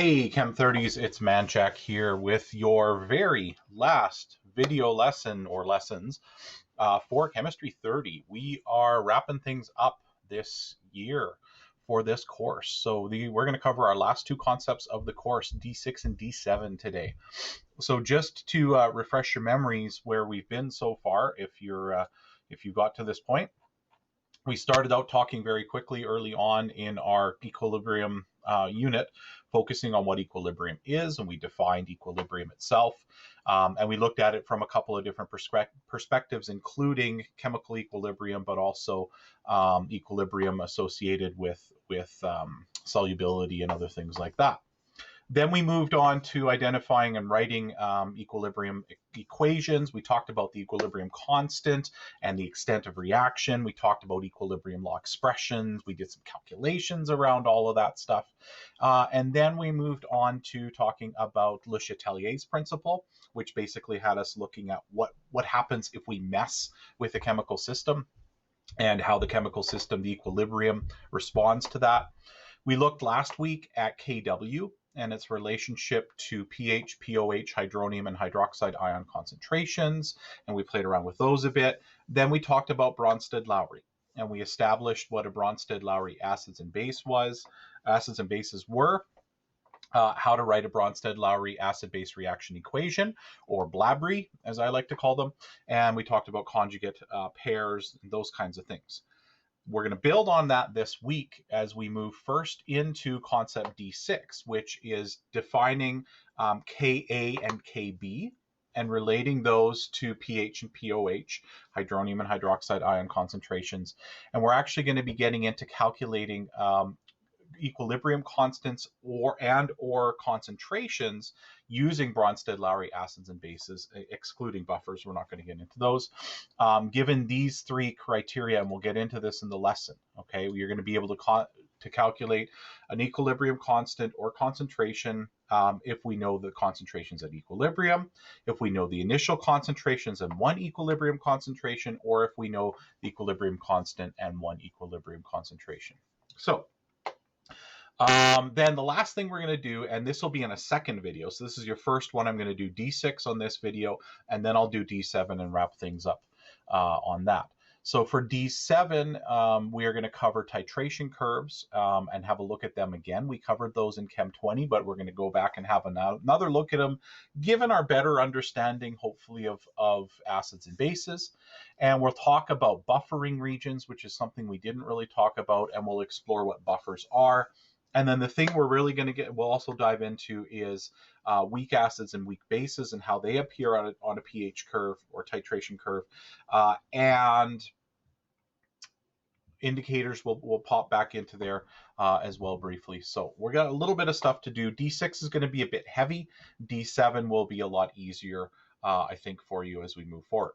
Hey Chem 30s, it's Manchak here with your very last video lesson or lessons for Chemistry 30. We are wrapping things up this year for this course. So we're going to cover our last two concepts of the course, D6 and D7 today. So just to refresh your memories where we've been so far, if you got to this point, we started out talking very quickly early on in our equilibrium unit, focusing on what equilibrium is, and we defined equilibrium itself. And we looked at it from a couple of different perspectives, including chemical equilibrium, but also equilibrium associated with solubility and other things like that. Then we moved on to identifying and writing equilibrium equations. We talked about the equilibrium constant and the extent of reaction. We talked about equilibrium law expressions. We did some calculations around all of that stuff. And then we moved on to talking about Le Chatelier's principle, which basically had us looking at what happens if we mess with a chemical system and how the chemical system, the equilibrium, responds to that. We looked last week at Kw and its relationship to pH, pOH, hydronium, and hydroxide ion concentrations, and we played around with those a bit. Then we talked about Bronsted-Lowry, and we established what a Bronsted-Lowry acids and bases were, how to write a Bronsted-Lowry acid-base reaction equation, or BLABRI, as I like to call them, and we talked about conjugate pairs and those kinds of things. We're going to build on that this week as we move first into concept D6, which is defining Ka and Kb and relating those to pH and pOH, hydronium and hydroxide ion concentrations. And we're actually going to be getting into calculating equilibrium constants or concentrations using Bronsted-Lowry acids and bases, excluding buffers. We're not going to get into those. Given these three criteria, and we'll get into this in the lesson, okay, you're going to be able to calculate an equilibrium constant or concentration if we know the concentrations at equilibrium, if we know the initial concentrations and one equilibrium concentration, or if we know the equilibrium constant and one equilibrium concentration. So then the last thing we're going to do, and this will be in a second video, so this is your first one, I'm going to do D6 on this video, and then I'll do D7 and wrap things up on that. So for D7, we are going to cover titration curves and have a look at them again. We covered those in Chem 20, but we're going to go back and have another look at them, given our better understanding, hopefully, of acids and bases. And we'll talk about buffering regions, which is something we didn't really talk about, and we'll explore what buffers are. And then the thing we're really going to we'll also dive into is weak acids and weak bases and how they appear on a pH curve or titration curve. And indicators will pop back into there as well briefly. So we've got a little bit of stuff to do. D6 is going to be a bit heavy. D7 will be a lot easier, I think, for you as we move forward.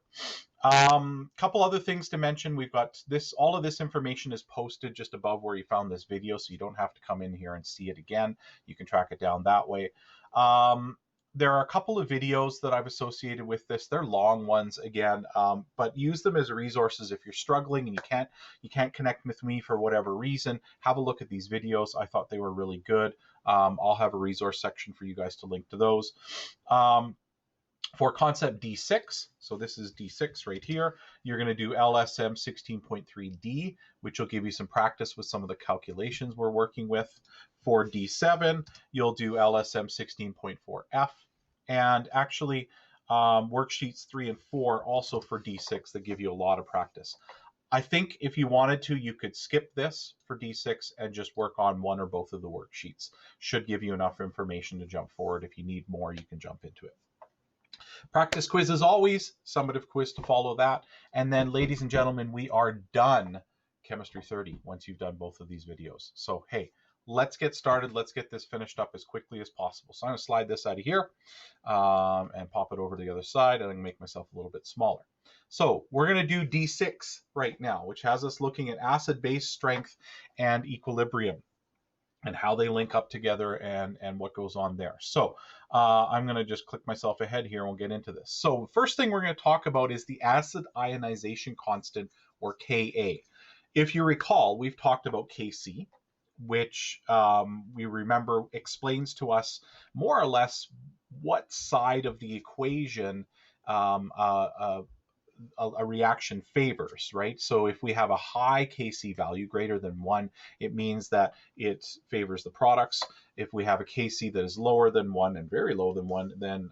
Couple other things to mention. We've got this, all of this information is posted just above where you found this video, so you don't have to come in here and see it again. You can track it down that way. There are a couple of videos that I've associated with this. They're long ones again, but use them as resources if you're struggling and you can't connect with me for whatever reason. Have a look at these videos. I thought they were really good. I'll have a resource section for you guys to link to those. For concept D6, so this is D6 right here, you're going to do LSM 16.3D, which will give you some practice with some of the calculations we're working with. For D7, you'll do LSM 16.4F, and actually worksheets 3 and 4 also for D6 that give you a lot of practice. I think if you wanted to, you could skip this for D6 and just work on one or both of the worksheets. Should give you enough information to jump forward. If you need more, you can jump into it. Practice quiz as always, summative quiz to follow that. And then, ladies and gentlemen, we are done Chemistry 30 once you've done both of these videos. So, hey, let's get started. Let's get this finished up as quickly as possible. So I'm going to slide this out of here and pop it over to the other side, and I can make myself a little bit smaller. So we're going to do D6 right now, which has us looking at acid-base strength and equilibrium, and how they link up together and what goes on there. So I'm going to just click myself ahead here and we'll get into this. So first thing we're going to talk about is the acid ionization constant, or Ka. If you recall, we've talked about Kc, which we remember explains to us more or less what side of the equation um, uh, a reaction favors, right? So if we have a high Kc value greater than 1, it means that it favors the products. If we have a Kc that is lower than 1 and very low than 1, then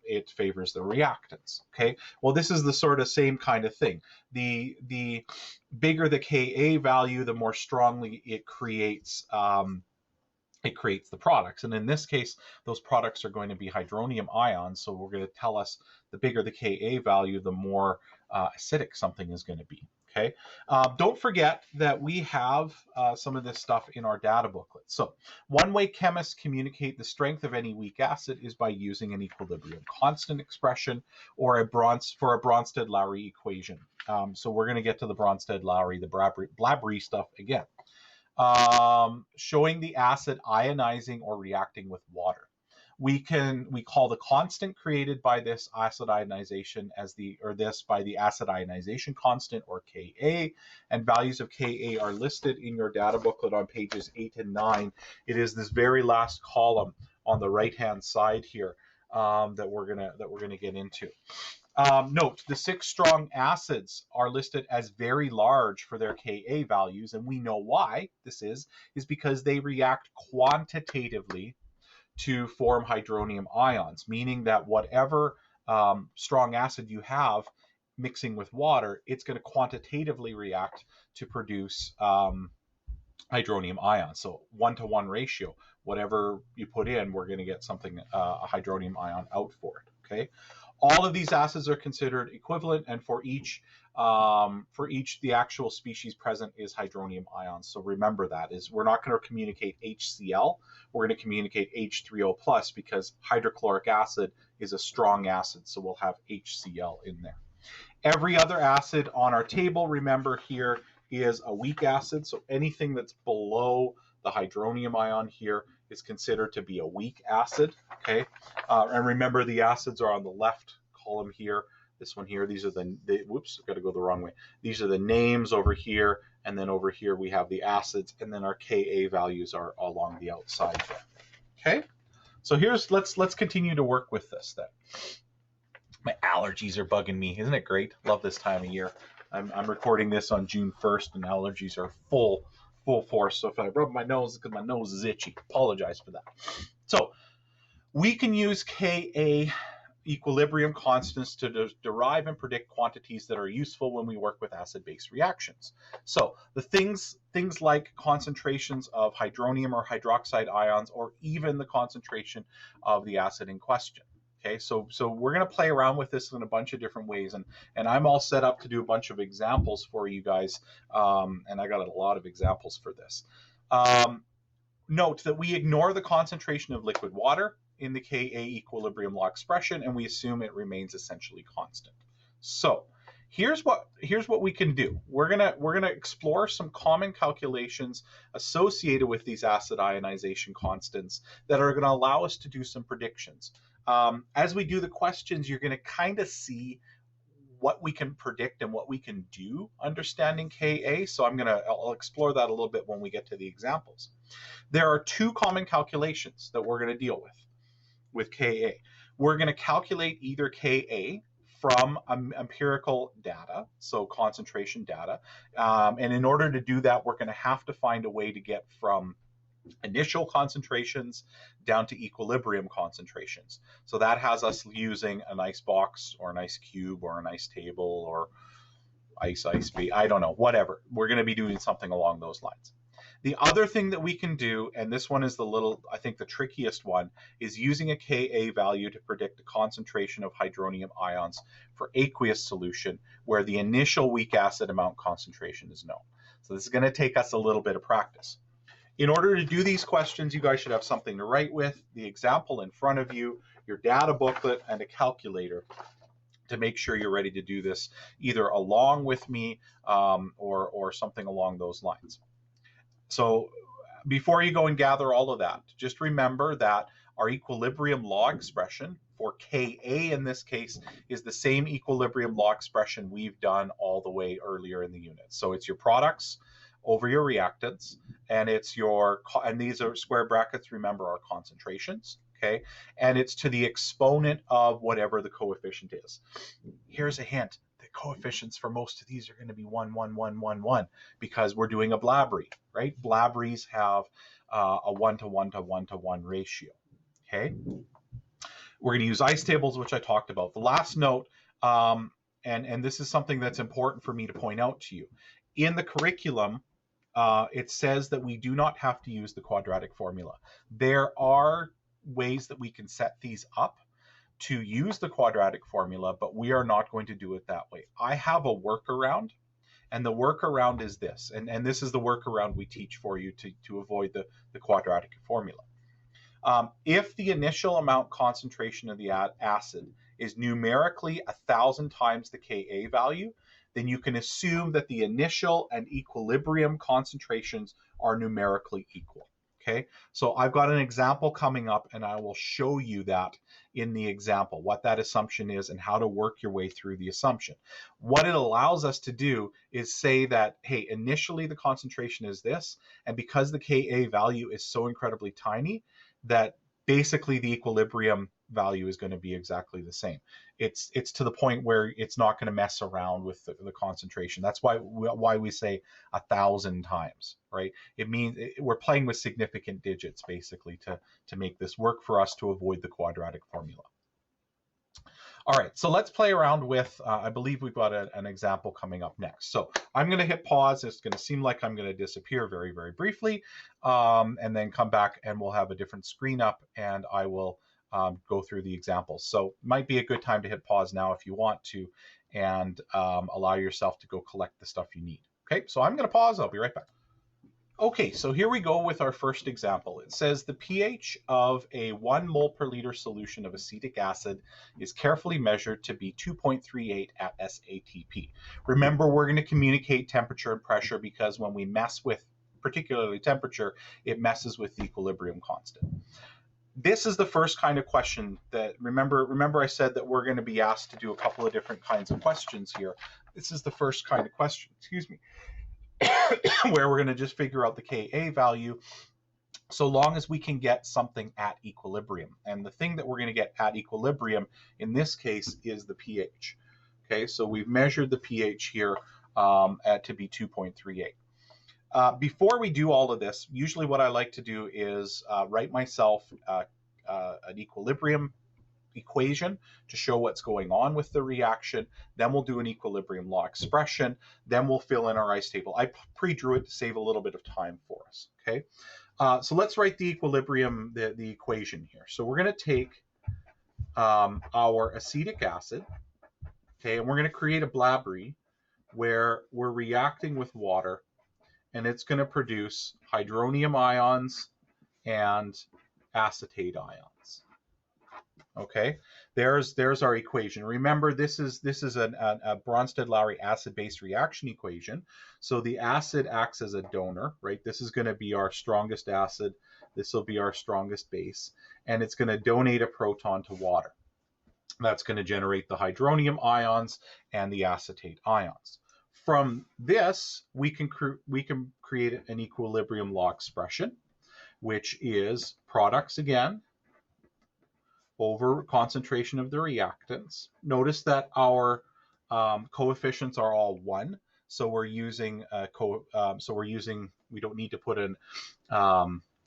it favors the reactants, okay? Well, this is the sort of same kind of thing. The bigger the Ka value, the more strongly it creates the products. And in this case, those products are going to be hydronium ions. So we're going to tell us the bigger the Ka value, the more acidic something is going to be. Okay. Don't forget that we have some of this stuff in our data booklet. So one way chemists communicate the strength of any weak acid is by using an equilibrium constant expression or a Bronsted-Lowry equation. So we're going to get to the Bronsted-Lowry, the Blabry stuff again. Showing the acid ionizing or reacting with water. We call the constant created by this acid ionization by the acid ionization constant, or Ka, and values of Ka are listed in your data booklet on pages 8 and 9. It is this very last column on the right hand side here that we're gonna get into. Note, the 6 strong acids are listed as very large for their Ka values, and we know why this is because they react quantitatively to form hydronium ions, meaning that whatever strong acid you have mixing with water, it's going to quantitatively react to produce hydronium ions. So 1-to-1 ratio, whatever you put in, we're going to get something, a hydronium ion out for it, okay? All of these acids are considered equivalent, and for each the actual species present is hydronium ions. So remember that is we're not going to communicate HCl, we're going to communicate H3O+, because hydrochloric acid is a strong acid, so we'll have HCl in there. Every other acid on our table, remember here, is a weak acid, so anything that's below the hydronium ion here is considered to be a weak acid, okay? And remember, the acids are on the left column here. This one here, these are whoops, I've got to go the wrong way. These are the names over here, and then over here we have the acids, and then our Ka values are along the outside there, okay? So let's continue to work with this then. My allergies are bugging me. Isn't it great? Love this time of year. I'm recording this on June 1st, and allergies are full force. So if I rub my nose, because my nose is itchy, apologize for that. So we can use Ka equilibrium constants to derive and predict quantities that are useful when we work with acid-base reactions. So the things like concentrations of hydronium or hydroxide ions, or even the concentration of the acid in question. Okay, so we're going to play around with this in a bunch of different ways, and I'm all set up to do a bunch of examples for you guys, and I got a lot of examples for this. Note that we ignore the concentration of liquid water in the Ka equilibrium law expression, and we assume it remains essentially constant. So here's what we can do. We're gonna explore some common calculations associated with these acid ionization constants that are going to allow us to do some predictions. As we do the questions, you're going to kind of see what we can predict and what we can do understanding Ka. So I'll explore that a little bit when we get to the examples. There are 2 common calculations that we're going to deal with Ka. We're going to calculate either Ka from empirical data, so concentration data. And in order to do that, we're going to have to find a way to get from initial concentrations down to equilibrium concentrations. So that has us using an ice box or an ice cube or an ice table or ice bee, I don't know, whatever. We're going to be doing something along those lines. The other thing that we can do, and this one is I think the trickiest one, is using a Ka value to predict the concentration of hydronium ions for aqueous solution, where the initial weak acid amount concentration is known. So this is going to take us a little bit of practice. In order to do these questions, you guys should have something to write with, the example in front of you, your data booklet, and a calculator to make sure you're ready to do this either along with me or something along those lines. So before you go and gather all of that, just remember that our equilibrium law expression for Ka in this case is the same equilibrium law expression we've done all the way earlier in the unit. So it's your products over your reactants, and and these are square brackets, remember, are concentrations, okay? And it's to the exponent of whatever the coefficient is. Here's a hint. The coefficients for most of these are going to be 1, 1, 1, 1, 1, because we're doing a Blabry, right? Blabries have a 1 to 1 to 1 to 1 ratio, okay? We're going to use ice tables, which I talked about. The last note, and this is something that's important for me to point out to you. In the curriculum, it says that we do not have to use the quadratic formula. There are ways that we can set these up to use the quadratic formula, but we are not going to do it that way. I have a workaround, and the workaround is this, and this is the workaround we teach for you to avoid the quadratic formula. If the initial amount concentration of the acid is numerically 1,000 times the Ka value, then you can assume that the initial and equilibrium concentrations are numerically equal. Okay, so I've got an example coming up, and I will show you that in the example, what that assumption is and how to work your way through the assumption. What it allows us to do is say that, hey, initially the concentration is this, and because the Ka value is so incredibly tiny, that basically the equilibrium value is going to be exactly the same. It's to the point where it's not going to mess around with the concentration. That's why we say 1,000 times, right? It means we're playing with significant digits basically to make this work for us to avoid the quadratic formula. All right, so let's play around with, I believe we've got an example coming up next. So I'm going to hit pause. It's going to seem like I'm going to disappear very, very briefly, and then come back and we'll have a different screen up, and I will go through the examples. So might be a good time to hit pause now if you want to, and allow yourself to go collect the stuff you need. Okay, so I'm going to pause. I'll be right back. Okay, so here we go with our first example. It says the pH of a 1 mole per liter solution of acetic acid is carefully measured to be 2.38 at SATP. Remember, we're going to communicate temperature and pressure because when we mess with particularly temperature, it messes with the equilibrium constant. This is the first kind of question that, remember I said that we're going to be asked to do a couple of different kinds of questions here. This is the first kind of question, excuse me, where we're going to just figure out the Ka value so long as we can get something at equilibrium. And the thing that we're going to get at equilibrium in this case is the pH. Okay, so we've measured the pH here to be 2.38. Before we do all of this, usually what I like to do is write myself an equilibrium equation to show what's going on with the reaction. Then we'll do an equilibrium law expression. Then we'll fill in our ice table. I pre-drew it to save a little bit of time for us. Okay, so let's write the equilibrium, the equation here. So we're going to take our acetic acid, okay, and we're going to create a Blabry where we're reacting with water, and it's going to produce hydronium ions and acetate ions. Okay, there's our equation. Remember, this is a Bronsted-Lowry acid-base reaction equation. So the acid acts as a donor, right? This is going to be our strongest acid. This will be our strongest base, and it's going to donate a proton to water. That's going to generate the hydronium ions and the acetate ions. From this, we can create an equilibrium law expression, which is products again over concentration of the reactants. Notice that our coefficients are all 1, so we're using we don't need to put an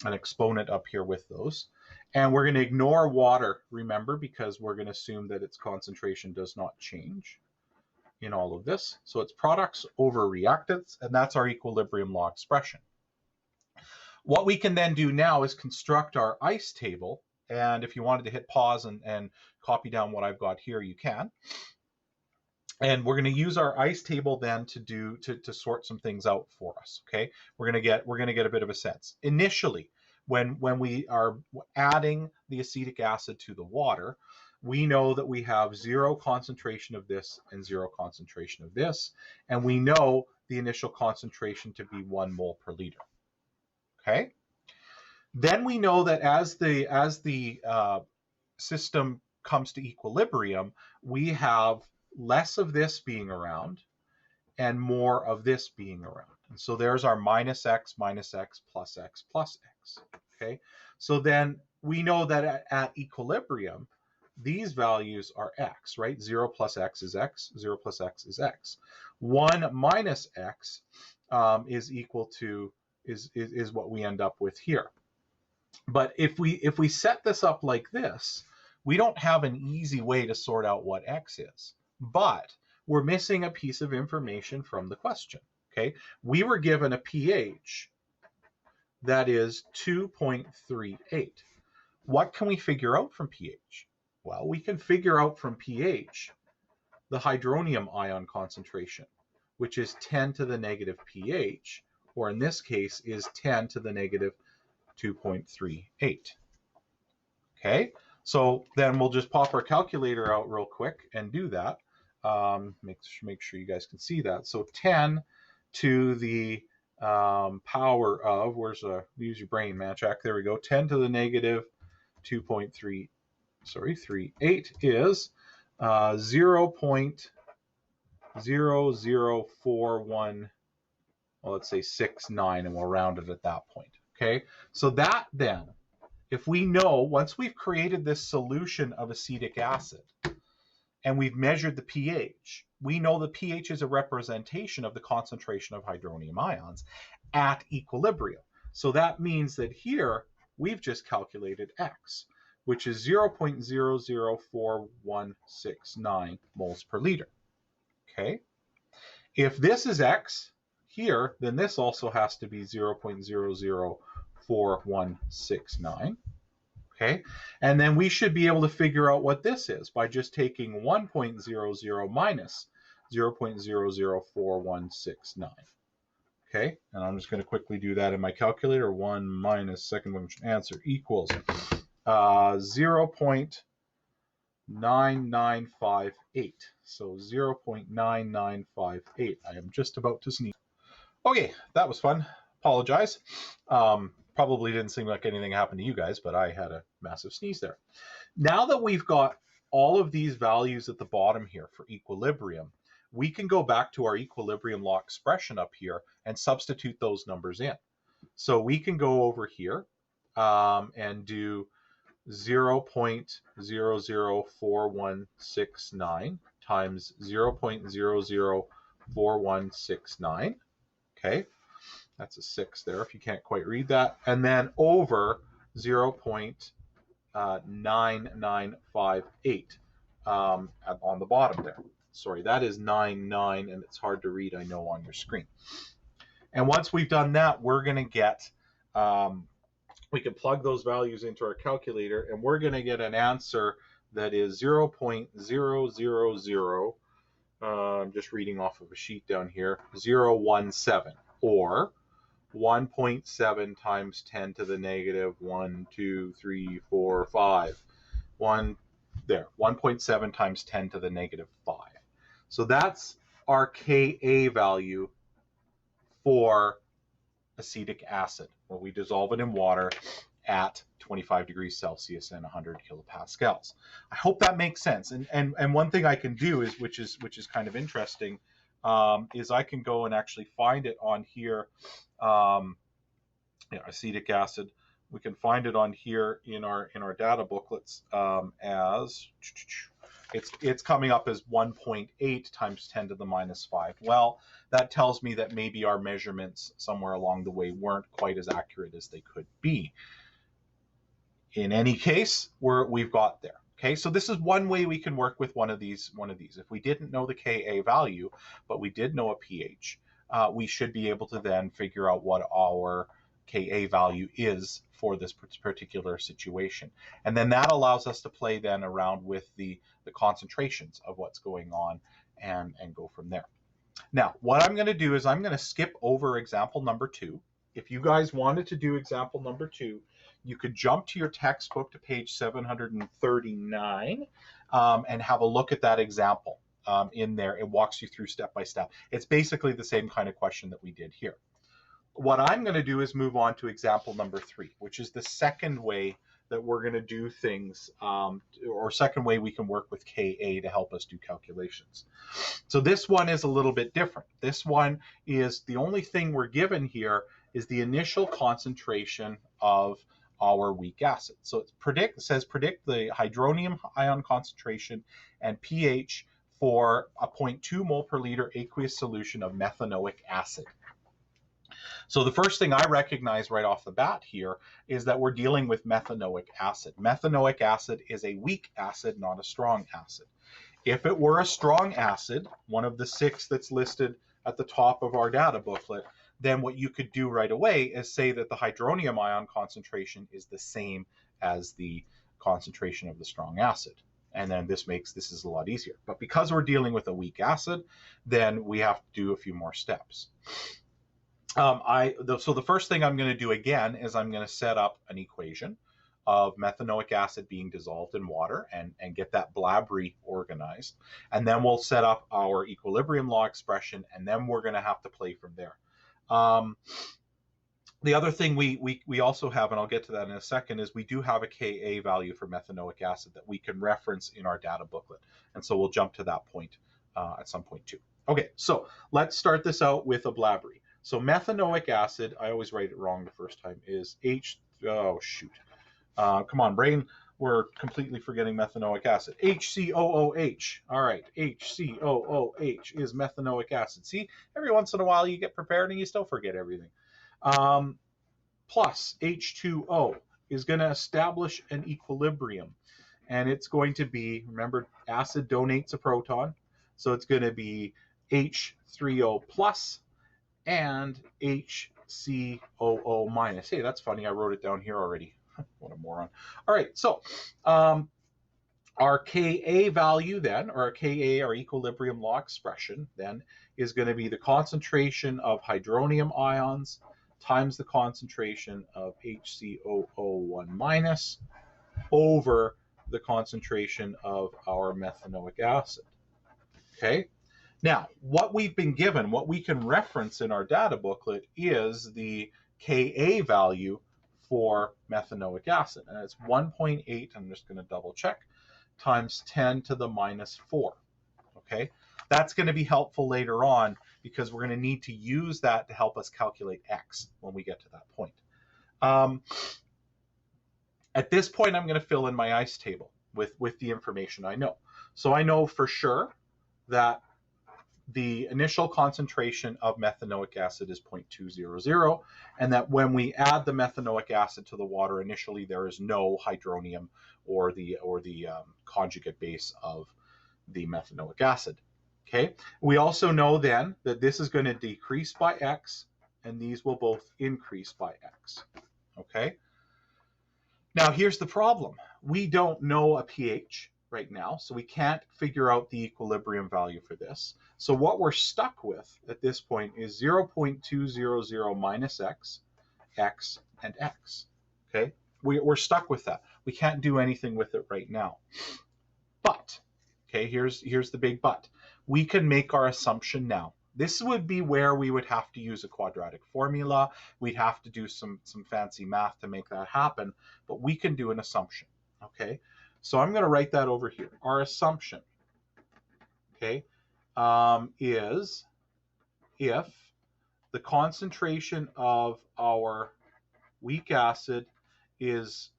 exponent up here with those. And we're going to ignore water, remember, because we're going to assume that its concentration does not change in all of this. So it's products over reactants, and that's our equilibrium law expression. What we can then do now is construct our ice table. And if you wanted to hit pause and copy down what I've got here, you can. And we're going to use our ice table then to sort some things out for us. Okay, we're going to get a bit of a sense. Initially, when we are adding the acetic acid to the water, we know that we have 0 concentration of this and 0 concentration of this, and we know the initial concentration to be 1 mole per liter. Okay. Then we know that as the system comes to equilibrium, we have less of this being around and more of this being around. So there's our minus x plus x plus x. Okay, so then we know that at equilibrium, these values are x, right? 0 plus x is x, 0 plus x is x. 1 minus x is equal to, is what we end up with here. But if we set this up like this, we don't have an easy way to sort out what x is. But we're missing a piece of information from the question. Okay, we were given a pH that is 2.38. What can we figure out from pH? Well, we can figure out from pH the hydronium ion concentration, which is 10 to the negative pH, or in this case is 10 to the negative 2.38. Okay, so then we'll just pop our calculator out real quick and do that. Make sure you guys can see that. So 10 to the power of, use your brain, man, check, there we go, 10 to the negative 2.38 is 0.0041, well, let's say 69, and we'll round it at that point. Okay, so that then, if we know, once we've created this solution of acetic acid and we've measured the pH, we know the pH is a representation of the concentration of hydronium ions at equilibrium. So that means that here we've just calculated x, which is 0.004169 moles per liter. Okay, if this is x here, then this also has to be 0.004169. Okay, and then we should be able to figure out what this is by just taking 1.00 minus 0.004169. Okay, and I'm just going to quickly do that in my calculator. 1 minus second function answer equals 0.9958. So 0.9958. I am just about to sneeze. Okay, that was fun. Apologize. Probably didn't seem like anything happened to you guys, but I had a massive sneeze there. Now that we've got all of these values at the bottom here for equilibrium, we can go back to our equilibrium law expression up here and substitute those numbers in. So we can go over here and do 0.004169 times 0.004169. Okay, that's a 6 there if you can't quite read that. And then over 0.9958 on the bottom there. Sorry, that is 99, and it's hard to read, I know, on your screen. And once we've done that, we're going to get, we can plug those values into our calculator, and we're going to get an answer that is 0.000, I'm just reading off of a sheet down here, 017, or 1.7 times 10 to the negative 1, 2, 3, 4, 5. 1.7 times 10 to the negative 5. So that's our Ka value for acetic acid, where we dissolve it in water at 25 degrees Celsius and 100 kilopascals. I hope that makes sense. And one thing I can do is, which is kind of interesting, is I can go and actually find it on here. Acetic acid. We can find it on here in our data booklets as it's coming up as 1.8 times 10 to the minus 5. Well, that tells me that maybe our measurements somewhere along the way weren't quite as accurate as they could be. In any case, we've got there. Okay, so this is one way we can work with one of these. If we didn't know the Ka value, but we did know a pH, we should be able to then figure out what our Ka value is for this particular situation. And then that allows us to play then around with the concentrations of what's going on and go from there. Now, what I'm going to do is I'm going to skip over example number 2. If you guys wanted to do example number 2, you could jump to your textbook to page 739 and have a look at that example in there. It walks you through step by step. It's basically the same kind of question that we did here. What I'm going to do is move on to example number 3, which is the second way that we're going to do things, or second way we can work with Ka to help us do calculations. So this one is a little bit different. This one is the only thing we're given here is the initial concentration of our weak acid. So it says predict the hydronium ion concentration and pH for a 0.2 mole per liter aqueous solution of methanoic acid. So the first thing I recognize right off the bat here is that we're dealing with methanoic acid. Methanoic acid is a weak acid, not a strong acid. If it were a strong acid, one of the 6 that's listed at the top of our data booklet, then what you could do right away is say that the hydronium ion concentration is the same as the concentration of the strong acid. And then this is a lot easier. But because we're dealing with a weak acid, then we have to do a few more steps. So the first thing I'm going to do again is I'm going to set up an equation of methanoic acid being dissolved in water and get that Blabry organized. And then we'll set up our equilibrium law expression, and then we're going to have to play from there. The other thing we also have, and I'll get to that in a second, is we do have a Ka value for methanoic acid that we can reference in our data booklet. And so we'll jump to that point at some point too. Okay, so let's start this out with a Blabry. So methanoic acid, I always write it wrong the first time, is come on, brain. We're completely forgetting methanoic acid. HCOOH. All right, HCOOH is methanoic acid. See, every once in a while you get prepared and you still forget everything. Plus H2O is going to establish an equilibrium. And it's going to be, remember, acid donates a proton. So it's going to be H3O plus and HCOO minus. Hey, that's funny. I wrote it down here already. What a moron. All right, so our Ka value then, or our Ka, our equilibrium law expression then, is going to be the concentration of hydronium ions times the concentration of HCOO1 minus over the concentration of our methanoic acid. Okay? Now, what we've been given, what we can reference in our data booklet is the Ka value for methanoic acid. And it's 1.8, I'm just going to double check, times 10 to the minus 4. Okay? That's going to be helpful later on because we're going to need to use that to help us calculate X when we get to that point. At this point, I'm going to fill in my ICE table with the information I know. So I know for sure that the initial concentration of methanoic acid is 0.200, and that when we add the methanoic acid to the water, initially there is no hydronium or the conjugate base of the methanoic acid. Okay. We also know then that this is going to decrease by X, and these will both increase by X. Okay. Now here's the problem. We don't know a pH right now, so we can't figure out the equilibrium value for this. So what we're stuck with at this point is 0.200 minus X, X, and X. Okay, we're stuck with that. We can't do anything with it right now. But, okay, here's the big but. We can make our assumption now. This would be where we would have to use a quadratic formula. We'd have to do some fancy math to make that happen, but we can do an assumption. Okay. So I'm going to write that over here. Our assumption, okay, is if the concentration of our weak acid is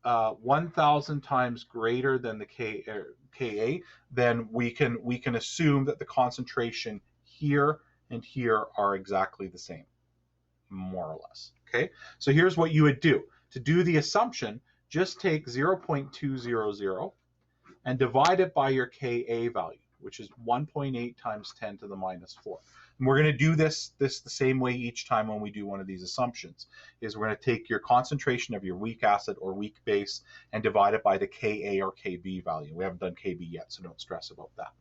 1,000 times greater than the Ka, then we can assume that the concentration here and here are exactly the same, more or less. Okay, so here's what you would do. To do the assumption, just take 0.200 and divide it by your Ka value, which is 1.8 times 10 to the minus 4. And we're going to do this the same way each time when we do one of these assumptions, is we're going to take your concentration of your weak acid or weak base and divide it by the Ka or Kb value. We haven't done Kb yet, so don't stress about that.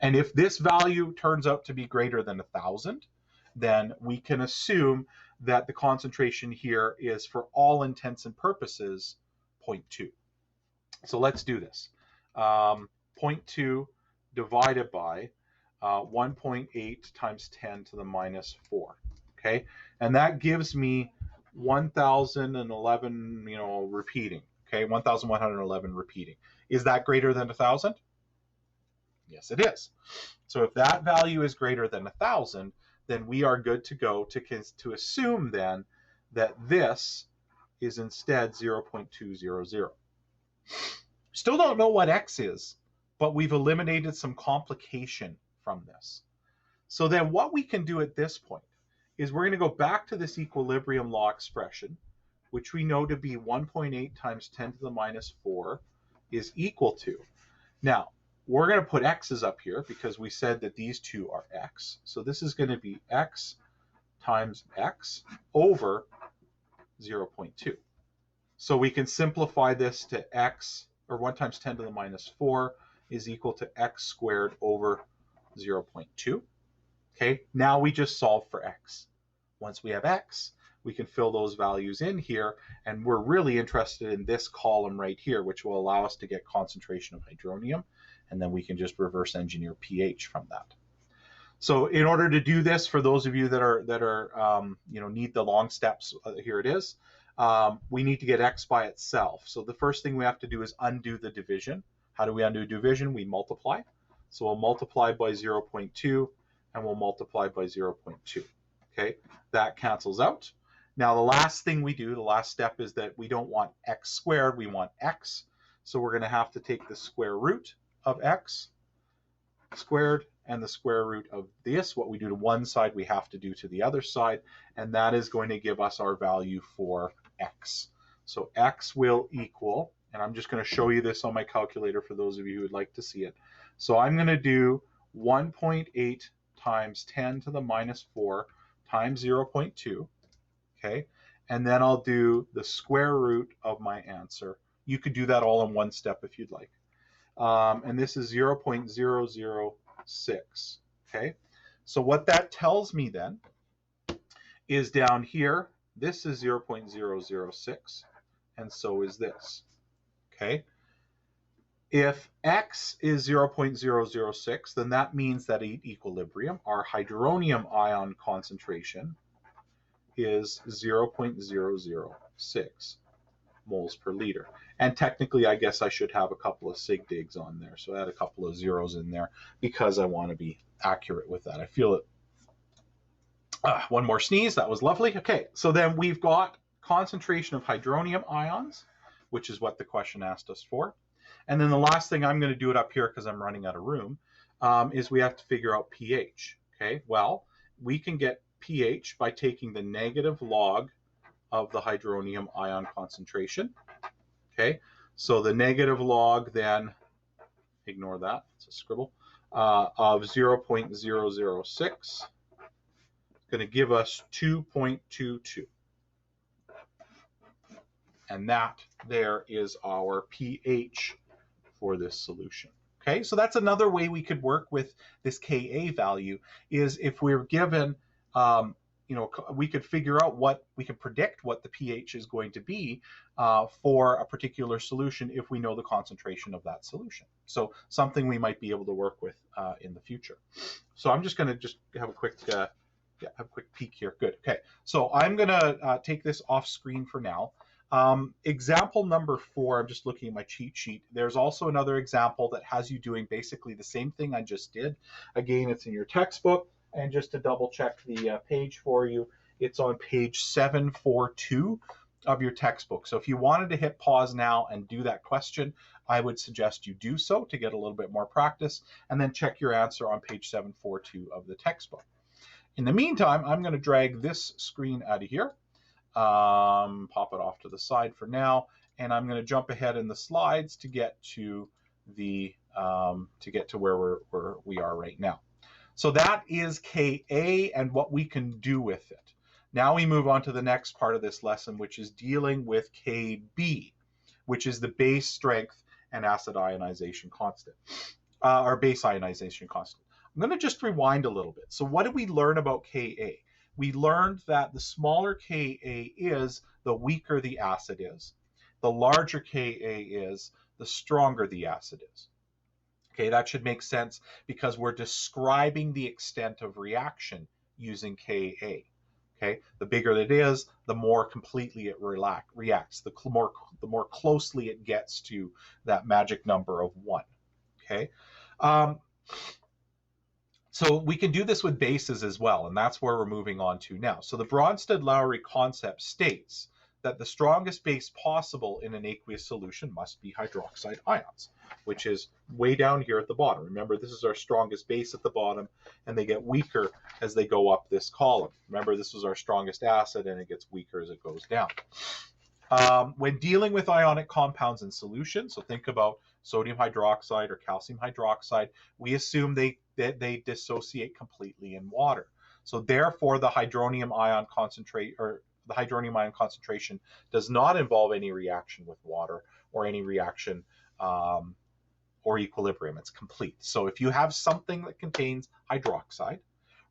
And if this value turns out to be greater than 1,000, then we can assume that the concentration here is, for all intents and purposes, 0.2. So let's do this. 0.2 divided by 1.8 times 10 to the minus 4. Okay, and that gives me 1,011, repeating. Okay, 1,111 repeating. Is that greater than 1,000? Yes, it is. So if that value is greater than 1,000, then we are good to go to assume then that this is instead 0.200. Still don't know what x is, but we've eliminated some complication from this. So then what we can do at this point is we're going to go back to this equilibrium law expression, which we know to be 1.8 times 10 to the minus 4 is equal to. Now, we're going to put x's up here because we said that these two are x. So this is going to be x times x over 0.2. So we can simplify this to x, or 1 times 10 to the minus 4 is equal to x squared over 0.2. Okay, now we just solve for x. Once we have x, we can fill those values in here, and we're really interested in this column right here, which will allow us to get concentration of hydronium, and then we can just reverse engineer pH from that. So in order to do this, for those of you that are need the long steps, here it is. We need to get x by itself. So the first thing we have to do is undo the division. How do we undo division? We multiply. So we'll multiply by 0.2, and we'll multiply by 0.2. Okay, that cancels out. Now the last thing we do, the last step, is that we don't want x squared, we want x. So we're going to have to take the square root of x squared and the square root of this. What we do to one side, we have to do to the other side, and that is going to give us our value for x. So x will equal, and I'm just going to show you this on my calculator for those of you who would like to see it. So I'm going to do 1.8 times 10 to the minus 4 times 0.2, okay? And then I'll do the square root of my answer. You could do that all in one step if you'd like. And this is 0.006, okay? So what that tells me then is down here, this is 0.006, and so is this, okay? If x is 0.006, then that means that at equilibrium, our hydronium ion concentration is 0.006 moles per liter. And technically, I guess I should have a couple of sig digs on there. So add a couple of zeros in there because I want to be accurate with that. I feel it. One more sneeze. That was lovely. Okay, so then we've got concentration of hydronium ions, which is what the question asked us for. And then the last thing, I'm going to do it up here because I'm running out of room, is we have to figure out pH. Okay, well, we can get pH by taking the negative log of the hydronium ion concentration. Okay, so the negative log then, ignore that, it's a scribble, of 0.006 is going to give us 2.22. And that there is our pH for this solution. Okay, so that's another way we could work with this Ka value, is if we're given, we could figure out we can predict what the pH is going to be for a particular solution if we know the concentration of that solution. So something we might be able to work with in the future. So I'm just going to have a quick peek here. Good. Okay, so I'm going to take this off screen for now. Example number 4, I'm just looking at my cheat sheet. There's also another example that has you doing basically the same thing I just did. Again, it's in your textbook, and just to double check the page for you, it's on page 742 of your textbook. So if you wanted to hit pause now and do that question, I would suggest you do so to get a little bit more practice, and then check your answer on page 742 of the textbook. In the meantime, I'm going to drag this screen out of here. Pop it off to the side for now, and I'm going to jump ahead in the slides to get to the where we are right now. So that is Ka and what we can do with it. Now we move on to the next part of this lesson, which is dealing with Kb, which is the base strength and acid ionization constant, or base ionization constant. I'm going to just rewind a little bit. So what did we learn about Ka? We learned that the smaller Ka is, the weaker the acid is. The larger Ka is, the stronger the acid is. Okay, that should make sense because we're describing the extent of reaction using Ka. Okay, the bigger it is, the more completely it reacts, the more closely it gets to that magic number of 1. Okay, um, so we can do this with bases as well, and that's where we're moving on to now. So the Bronsted-Lowry concept states that the strongest base possible in an aqueous solution must be hydroxide ions, which is way down here at the bottom. Remember, this is our strongest base at the bottom, and they get weaker as they go up this column. Remember, this was our strongest acid, and it gets weaker as it goes down. When dealing with ionic compounds in solution, so think about sodium hydroxide or calcium hydroxide, we assume they dissociate completely in water. So therefore, the hydronium ion concentration does not involve any reaction with water or any reaction or equilibrium. It's complete. So if you have something that contains hydroxide,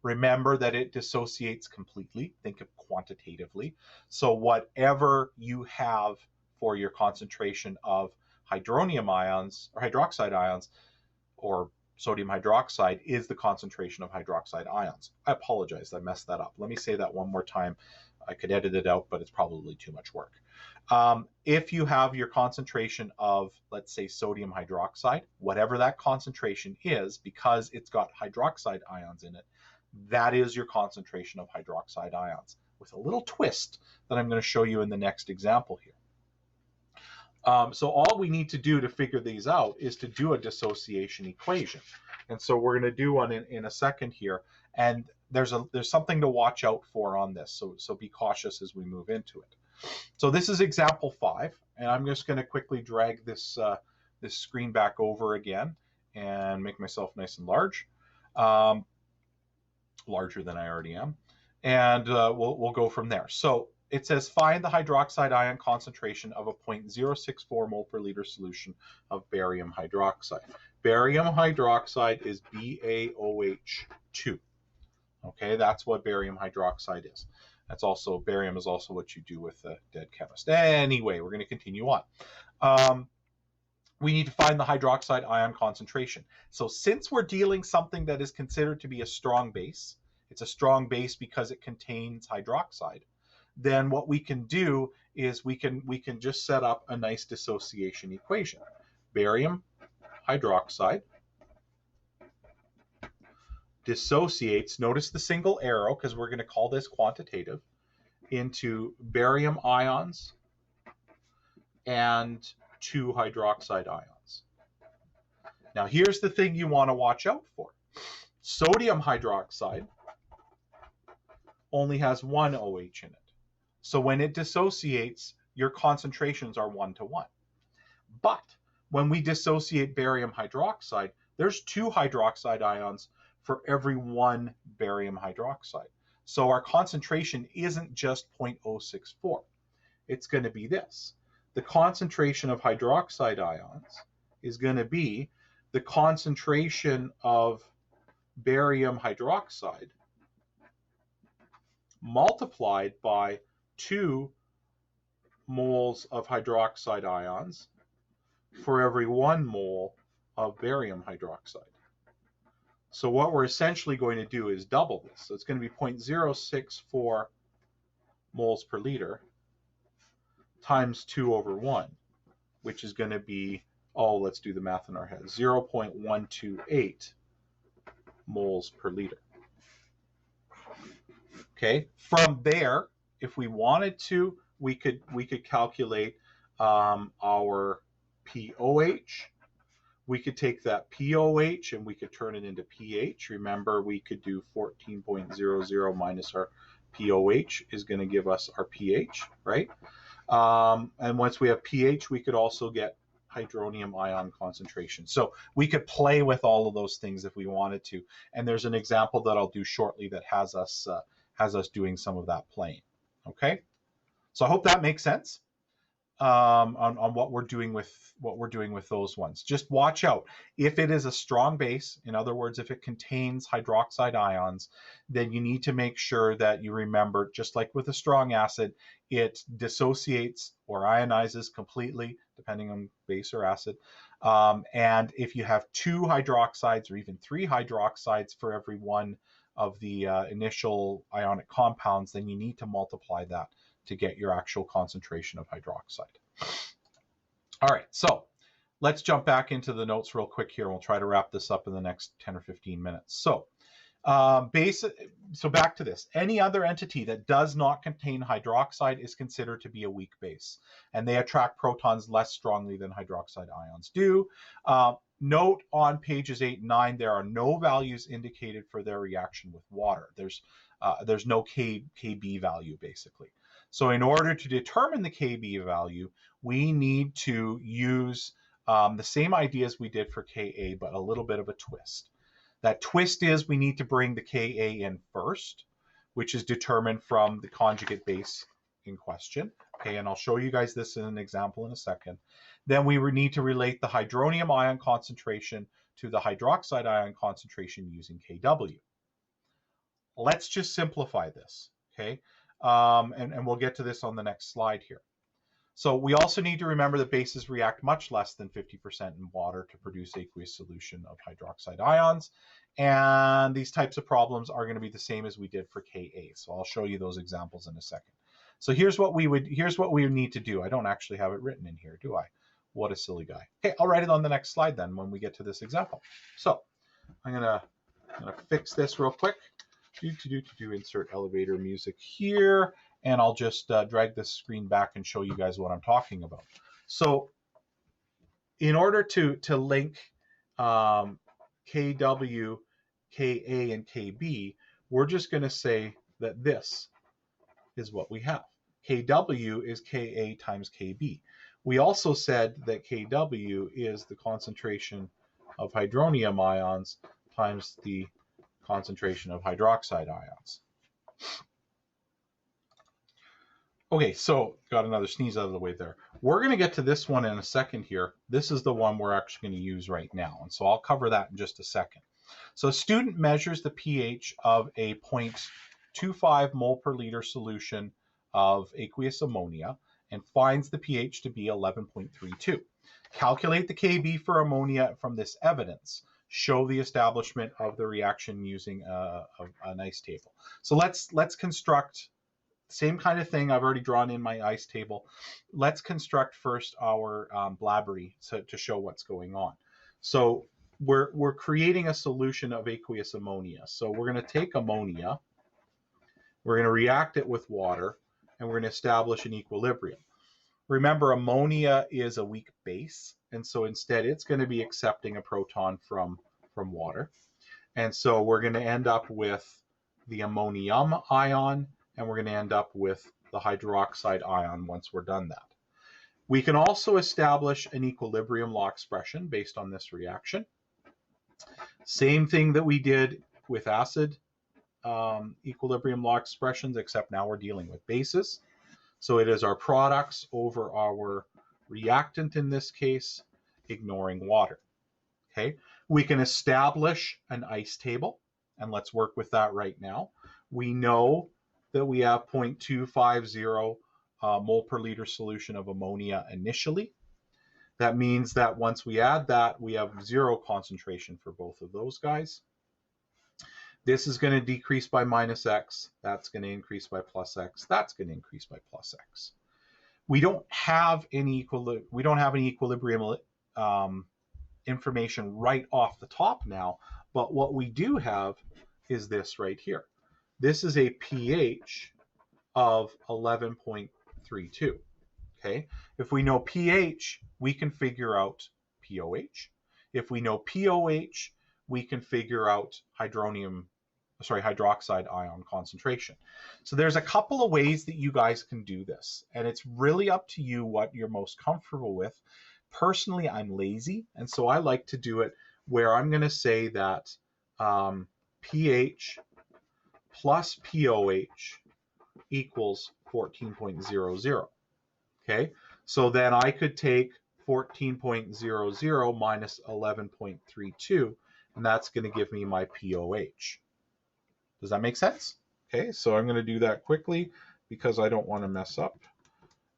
remember that it dissociates completely. Think of quantitatively. So whatever you have for your concentration of hydronium ions or hydroxide ions or sodium hydroxide is the concentration of hydroxide ions. I apologize, I messed that up. Let me say that one more time. I could edit it out, but it's probably too much work. If you have your concentration of, let's say, sodium hydroxide, whatever that concentration is, because it's got hydroxide ions in it, that is your concentration of hydroxide ions, with a little twist that I'm going to show you in the next example here. So all we need to do to figure these out is to do a dissociation equation. And so we're going to do one in a second here. And there's something to watch out for on this. So be cautious as we move into it. So this is example 5. And I'm just going to quickly drag this, this screen back over again and make myself nice and large. Larger than I already am. And we'll go from there. So it says find the hydroxide ion concentration of a 0.064 mole per liter solution of barium hydroxide. Barium hydroxide is BaOH2. Okay, that's what barium hydroxide is. That's also, barium is also what you do with a dead chemist. Anyway, we're going to continue on. We need to find the hydroxide ion concentration. So since we're dealing something that is considered to be a strong base, it's a strong base because it contains hydroxide, then what we can do is we can just set up a nice dissociation equation. Barium hydroxide dissociates, notice the single arrow because we're going to call this quantitative, into barium ions and 2 hydroxide ions. Now here's the thing you want to watch out for. Sodium hydroxide only has 1 OH in it. So when it dissociates, your concentrations are 1 to 1. But when we dissociate barium hydroxide, there's 2 hydroxide ions for every 1 barium hydroxide. So our concentration isn't just 0.064. It's going to be this. The concentration of hydroxide ions is going to be the concentration of barium hydroxide multiplied by 2 moles of hydroxide ions for every 1 mole of barium hydroxide. So what we're essentially going to do is double this. So it's going to be 0.064 moles per liter times 2 over 1, which is going to be, oh, let's do the math in our head, 0.128 moles per liter. Okay, from there, if we wanted to, we could calculate our pOH. We could take that pOH and we could turn it into pH. Remember, we could do 14.00 minus our pOH is going to give us our pH, right? And once we have pH, we could also get hydronium ion concentration. So we could play with all of those things if we wanted to. And there's an example that I'll do shortly that has us doing some of that playing. Okay, so I hope that makes sense on what we're doing with those ones. Just watch out. If it is a strong base, in other words, if it contains hydroxide ions, then you need to make sure that you remember, just like with a strong acid, it dissociates or ionizes completely, depending on base or acid. And if you have 2 hydroxides or even 3 hydroxides for every 1 of the initial ionic compounds, then you need to multiply that to get your actual concentration of hydroxide. All right, so let's jump back into the notes real quick here. We'll try to wrap this up in the next 10 or 15 minutes. So back to this. Any other entity that does not contain hydroxide is considered to be a weak base, and they attract protons less strongly than hydroxide ions do. Note on pages 8 and 9, there are no values indicated for their reaction with water. There's no Kb value, basically. So in order to determine the Kb value, we need to use the same ideas we did for Ka, but a little bit of a twist. That twist is we need to bring the Ka in first, which is determined from the conjugate base in question. Okay, and I'll show you guys this in an example in a second. Then we need to relate the hydronium ion concentration to the hydroxide ion concentration using Kw. Let's just simplify this, okay? And we'll get to this on the next slide here. So we also need to remember that bases react much less than 50% in water to produce aqueous solution of hydroxide ions. And these types of problems are going to be the same as we did for Ka. So I'll show you those examples in a second. So here's what we would need to do. I don't actually have it written in here, do I? What a silly guy. Okay, I'll write it on the next slide then when we get to this example. So I'm gonna fix this real quick. Insert elevator music here. And I'll just drag this screen back and show you guys what I'm talking about. So in order to link Kw, Ka, and Kb, we're just going to say that this is what we have. Kw is Ka times Kb. We also said that Kw is the concentration of hydronium ions times the concentration of hydroxide ions. Okay, so got another sneeze out of the way there. We're going to get to this one in a second here. This is the one we're actually going to use right now. And so I'll cover that in just a second. So a student measures the pH of a 0.25 mole per liter solution of aqueous ammonia and finds the pH to be 11.32. Calculate the Kb for ammonia from this evidence. Show the establishment of the reaction using an ice table. So let's construct same kind of thing. I've already drawn in my ice table. Let's construct first our blabbery to show what's going on. So we're creating a solution of aqueous ammonia. So we're going to take ammonia, we're going to react it with water, and we're going to establish an equilibrium. Remember, ammonia is a weak base, and so instead it's going to be accepting a proton from water. And so we're going to end up with the ammonium ion, and we're going to end up with the hydroxide ion once we're done that. We can also establish an equilibrium law expression based on this reaction. Same thing that we did with acid equilibrium law expressions, except now we're dealing with bases. So it is our products over our reactant in this case, ignoring water. Okay, we can establish an ice table, and let's work with that right now. We know that we have 0.250 mole per liter solution of ammonia initially. That means that once we add that, we have 0 concentration for both of those guys. This is going to decrease by minus x. That's going to increase by plus x. That's going to increase by plus x. We don't have any equilibrium information right off the top now, but what we do have is this right here. This is a pH of 11.32. Okay, if we know pH, we can figure out POH. If we know POH, we can figure out hydroxide ion concentration. So there's a couple of ways that you guys can do this, and it's really up to you what you're most comfortable with. Personally, I'm lazy, and so I like to do it where I'm going to say that pH plus POH equals 14.00. Okay, so then I could take 14.00 minus 11.32, and that's going to give me my POH. Does that make sense? Okay, so I'm going to do that quickly because I don't want to mess up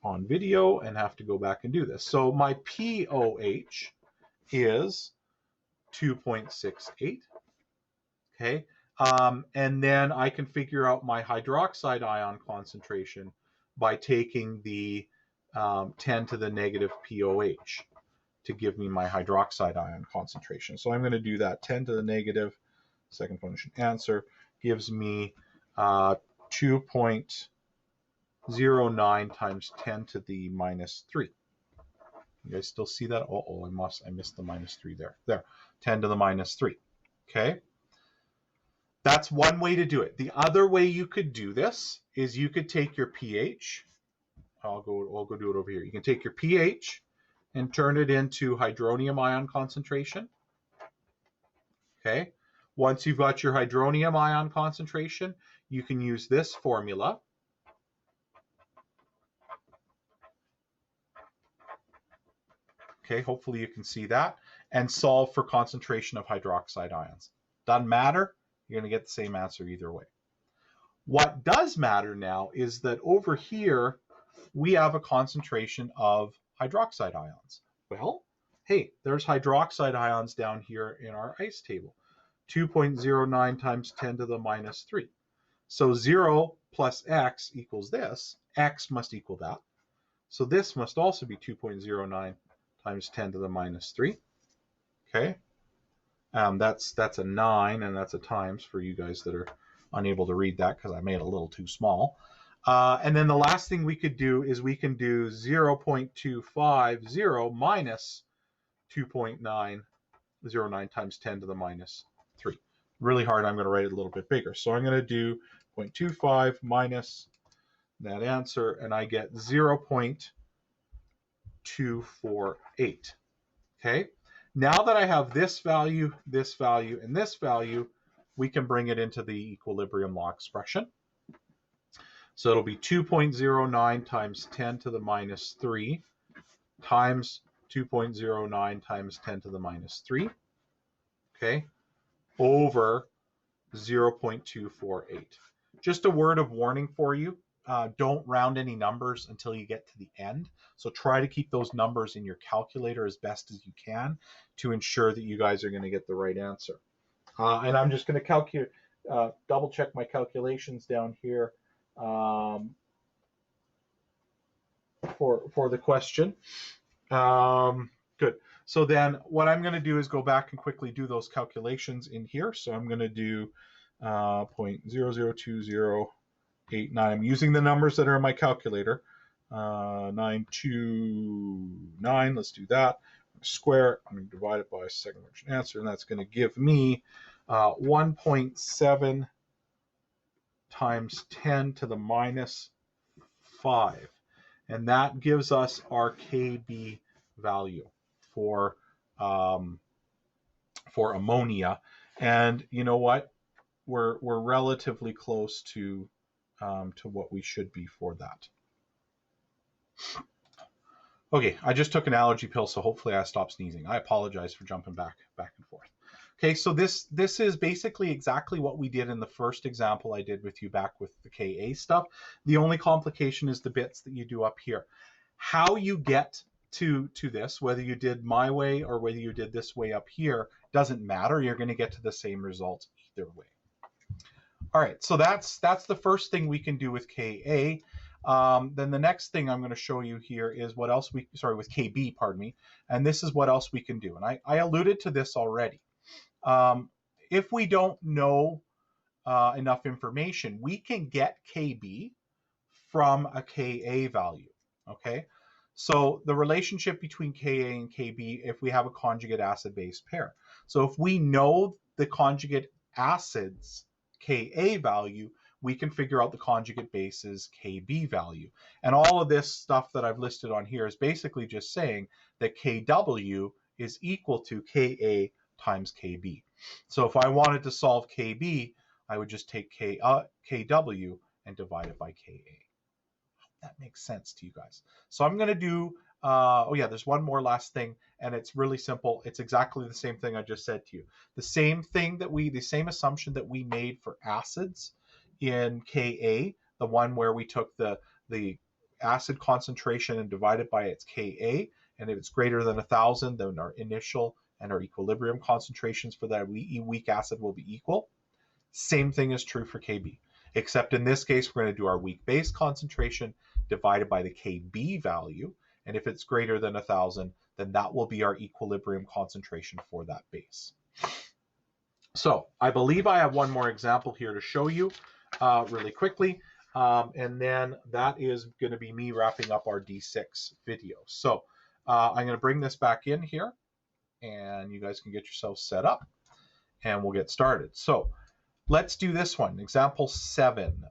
on video and have to go back and do this. So my POH is 2.68. Okay, And then I can figure out my hydroxide ion concentration by taking the 10 to the negative POH to give me my hydroxide ion concentration. So I'm going to do that. 10 to the negative, second function answer, gives me 2.09 times 10 to the minus 3. You guys still see that? Oh, I missed the minus 3 there. There, 10 to the minus 3. Okay. That's one way to do it. The other way you could do this is you could take your pH. I'll go do it over here. You can take your pH and turn it into hydronium ion concentration. Okay. Once you've got your hydronium ion concentration, you can use this formula. Okay, hopefully you can see that, and solve for concentration of hydroxide ions. Doesn't matter, you're going to get the same answer either way. What does matter now is that over here, we have a concentration of hydroxide ions. Well, hey, there's hydroxide ions down here in our ice table. 2.09 times 10 to the minus 3. So 0 plus x equals this. X must equal that. So this must also be 2.09 times 10 to the minus 3. Okay. That's a 9, and that's a times for you guys that are unable to read that because I made it a little too small. And then the last thing we could do is we can do 0.250 minus 2.909 times 10 to the minus 3. Really hard. I'm going to write it a little bit bigger. So I'm going to do 0.25 minus that answer, and I get 0.248. Okay. Now that I have this value, and this value, we can bring it into the equilibrium law expression. So it'll be 2.09 times 10 to the minus 3 times 2.09 times 10 to the minus 3, okay, over 0.248. Just a word of warning for you. Don't round any numbers until you get to the end. So try to keep those numbers in your calculator as best as you can to ensure that you guys are going to get the right answer. And I'm just going to calculate, double check my calculations down here for the question. Good. So then what I'm going to do is go back and quickly do those calculations in here. So I'm going to do 0.002089. I'm using the numbers that are in my calculator. 929. Let's do that. Square it. I'm going to divide it by a second function answer, and that's going to give me 1.7 times 10 to the minus 5. And that gives us our Kb value for ammonia. And you know what? We're relatively close to what we should be for that. Okay, I just took an allergy pill, so hopefully I stop sneezing. I apologize for jumping back and forth. Okay, so this is basically exactly what we did in the first example I did with you back with the Ka stuff. The only complication is the bits that you do up here. How you get to this, whether you did my way or whether you did this way up here, doesn't matter. You're going to get to the same result either way. All right, so that's the first thing we can do with Ka. Then the next thing I'm going to show you here is what else with Kb, pardon me, and this is what else we can do. And I alluded to this already. If we don't know enough information, we can get Kb from a Ka value, okay? So the relationship between Ka and Kb, if we have a conjugate acid-base pair. So if we know the conjugate acid's Ka value, we can figure out the conjugate base's Kb value. And all of this stuff that I've listed on here is basically just saying that Kw is equal to Ka times Kb. So if I wanted to solve Kb, I would just take Kw and divide it by Ka. That makes sense to you guys. So I'm going to do, there's one more last thing, and it's really simple. It's exactly the same thing I just said to you. The same assumption that we made for acids in Ka, the one where we took the acid concentration and divided by its Ka, and if it's greater than 1,000, then our initial and our equilibrium concentrations for that weak acid will be equal. Same thing is true for Kb, except in this case, we're going to do our weak base concentration divided by the Kb value. And if it's greater than 1,000, then that will be our equilibrium concentration for that base. So I believe I have one more example here to show you really quickly. And then that is going to be me wrapping up our D6 video. So I'm going to bring this back in here, and you guys can get yourselves set up, and we'll get started. So let's do this one. Example 7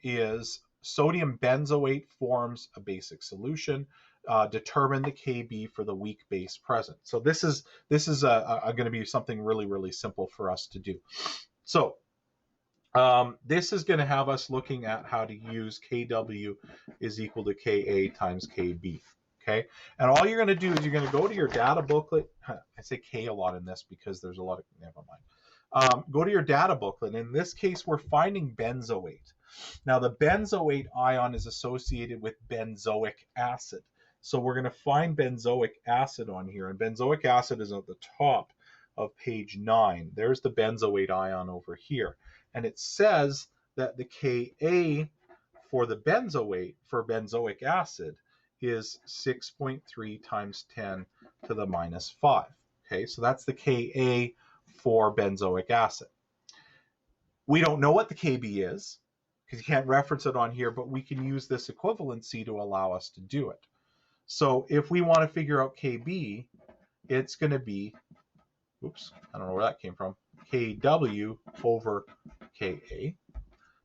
is sodium benzoate forms a basic solution. Determine the Kb for the weak base present. So this is going to be something really, really simple for us to do. So this is going to have us looking at how to use Kw is equal to Ka times Kb. Okay, and all you're going to do is you're going to go to your data booklet. I say K a lot in this because there's a lot of, never mind. Go to your data booklet. In this case, we're finding benzoate. Now, the benzoate ion is associated with benzoic acid. So we're going to find benzoic acid on here, and benzoic acid is at the top of page 9. There's the benzoate ion over here. And it says that the Ka for the benzoate, for benzoic acid, is 6.3 times 10 to the minus 5. Okay, so that's the Ka for benzoic acid. We don't know what the Kb is because you can't reference it on here, but we can use this equivalency to allow us to do it. So if we want to figure out Kb, it's going to be, oops, I don't know where that came from, Kw over Ka.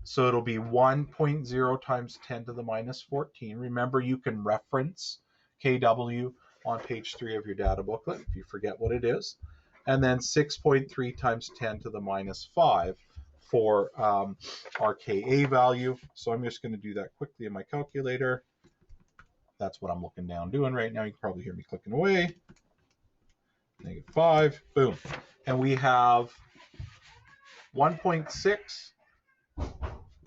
So it'll be 1.0 times 10 to the minus 14. Remember, you can reference Kw on page 3 of your data booklet if you forget what it is. And then 6.3 times 10 to the minus 5 for our Ka value. So I'm just going to do that quickly in my calculator. That's what I'm looking down doing right now. You can probably hear me clicking away. -5, boom. And we have 1.6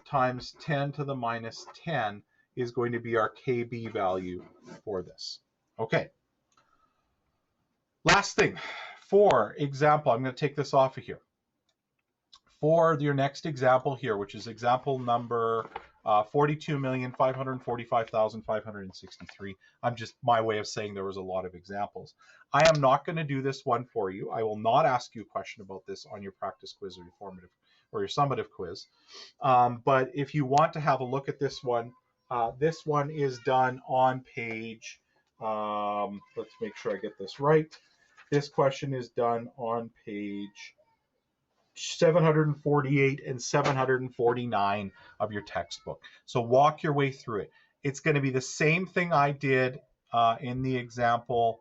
times 10 to the minus 10 is going to be our Kb value for this. Okay. Last thing, for example, I'm going to take this off of here. For your next example here, which is example number 42,545,563. I'm just my way of saying there was a lot of examples. I am not going to do this one for you. I will not ask you a question about this on your practice quiz or your formative or your summative quiz. But if you want to have a look at this one is done on page, let's make sure I get this right. This question is done on page 748 and 749 of your textbook. So walk your way through it. It's going to be the same thing I did in the example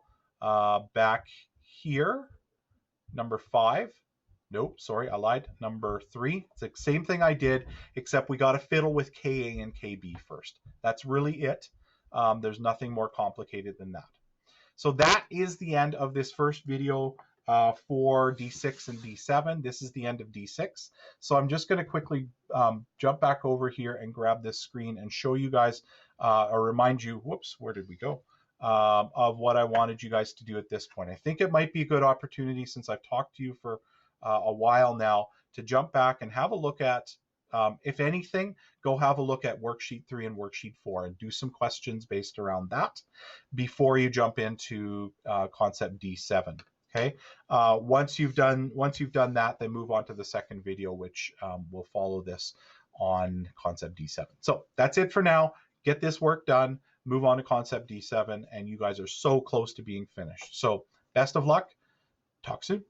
back here, number 5. Nope, sorry, I lied. Number 3. It's the same thing I did, except we got to fiddle with Ka and Kb first. That's really it. There's nothing more complicated than that. So that is the end of this first video for D6 and D7. This is the end of D6. So I'm just going to quickly jump back over here and grab this screen and show you guys or remind you, whoops, where did we go? Of what I wanted you guys to do at this point. I think it might be a good opportunity, since I've talked to you for a while now, to jump back and have a look at, if anything, go have a look at worksheet 3 and worksheet 4 and do some questions based around that before you jump into concept D7. Okay. Once you've done that, then move on to the second video, which will follow this on concept D7. So that's it for now. Get this work done. Move on to concept D7, and you guys are so close to being finished. So best of luck. Talk soon.